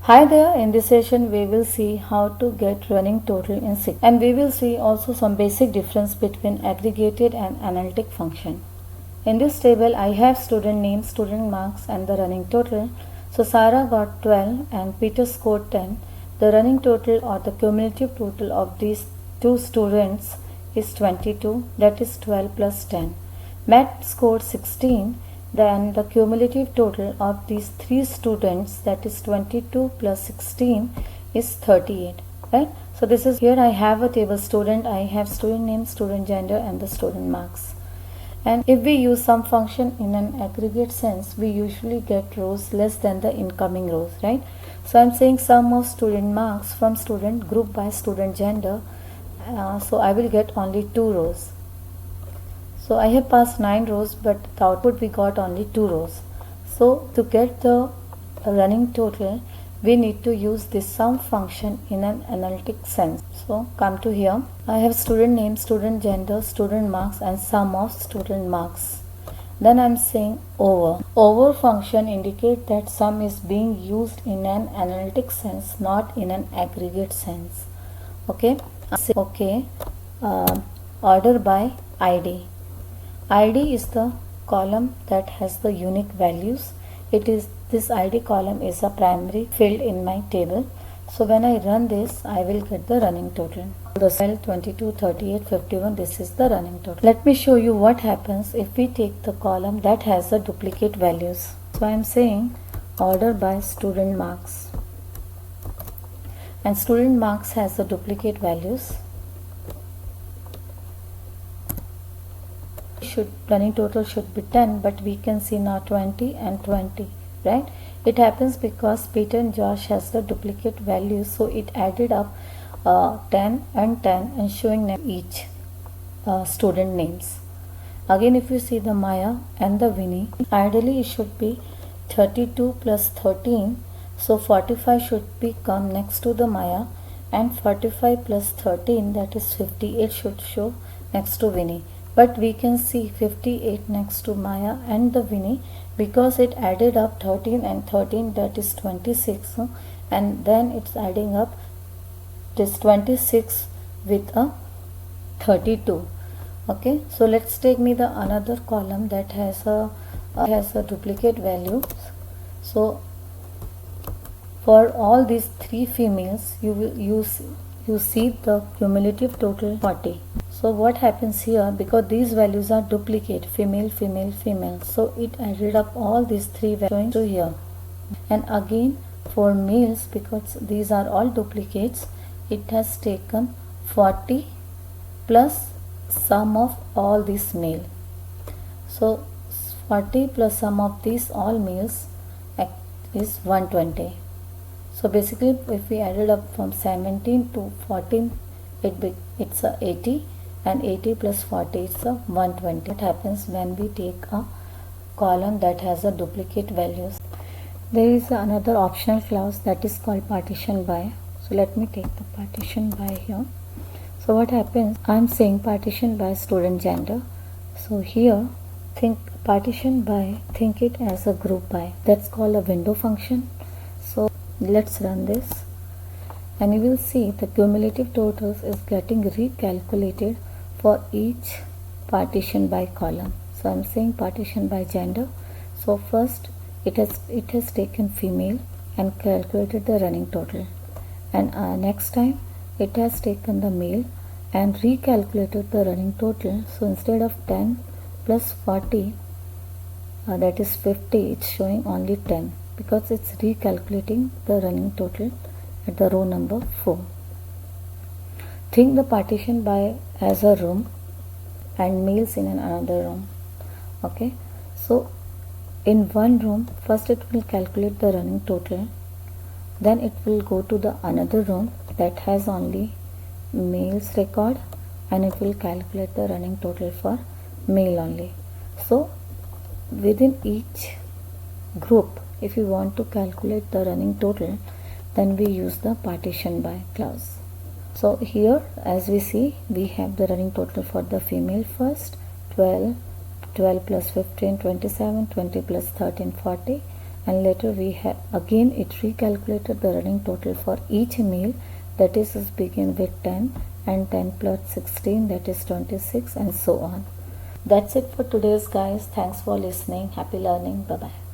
Hi there, in this session we will see how to get running total in SQL, and we will see also some basic difference between aggregated and analytic function. In this table I have student name, student marks and the running total. So Sarah got 12 and Peter scored 10. The running total or the cumulative total of these two students is 22, that is 12 plus 10. Matt scored 16. Then the cumulative total of these three students, that is 22 plus 16, is 38, right? So this is, here I have a table student, I have student name, student gender and the student marks. And if we use sum function in an aggregate sense, we usually get rows less than the incoming rows, right? So I'm saying sum of student marks from student group by student gender. So I will get only 2 rows. So I have passed 9 rows, but the output we got only 2 rows. So to get the running total, we need to use this sum function in an analytic sense. So come to here. I have student name, student gender, student marks and sum of student marks. Then I am saying over. Over function indicate that sum is being used in an analytic sense, not in an aggregate sense. Okay. Okay. Order by ID. ID is the column that has the unique values. This ID column is a primary field in my table. So when I run this, I will get the running total. The cell 22, 38, 51, this is the running total. Let me show you what happens if we take the column that has the duplicate values. So I am saying order by student marks. And student marks has the duplicate values. Running total should be 10, but we can see now 20 and 20, right? It happens because Peter and Josh has the duplicate values, so it added up 10 and 10 and showing each student names. Again, if you see the Maya and the Winnie, ideally it should be 32 plus 13, so 45 should be come next to the Maya, and 45 plus 13, that is 58, should show next to Winnie. But we can see 58 next to Maya and the Winnie because it added up 13 and 13, that is 26, and then it's adding up this 26 with a 32. Okay, so let's take me the another column that has a duplicate value. So for all these three females, you see the cumulative total 40. So what happens here, because these values are duplicate, female, female, female, so it added up all these three values to here. And again for males, because these are all duplicates, it has taken 40 plus sum of all these male. So 40 plus sum of these all males is 120. So basically if we added up from 17 to 14, it's a 80. And 80 plus 40 is a 120. What happens when we take a column that has a duplicate values? There is another optional clause that is called partition by. So let me take the partition by here. So what happens, I am saying partition by student gender. So here think partition by, think it as a group by. That's called a window function. So let's run this and you will see the cumulative totals is getting recalculated for each partition by column. So I am saying partition by gender. So first it has taken female and calculated the running total, and next time it has taken the male and recalculated the running total. So instead of 10 plus 40, that is 50, it's showing only 10 because it's recalculating the running total at the row number 4. Think the partition by as a room and males in another room. Okay, so in one room, first it will calculate the running total, then it will go to the another room that has only males record and it will calculate the running total for male only. So within each group, if you want to calculate the running total, then we use the partition by clause. So here as we see, we have the running total for the female first, 12, 12 plus 15, 27, 20 plus 13, 40, and later we have again it recalculated the running total for each meal, that is begin with 10 and 10 plus 16, that is 26, and so on. That's it for today's guys. Thanks for listening. Happy learning. Bye bye.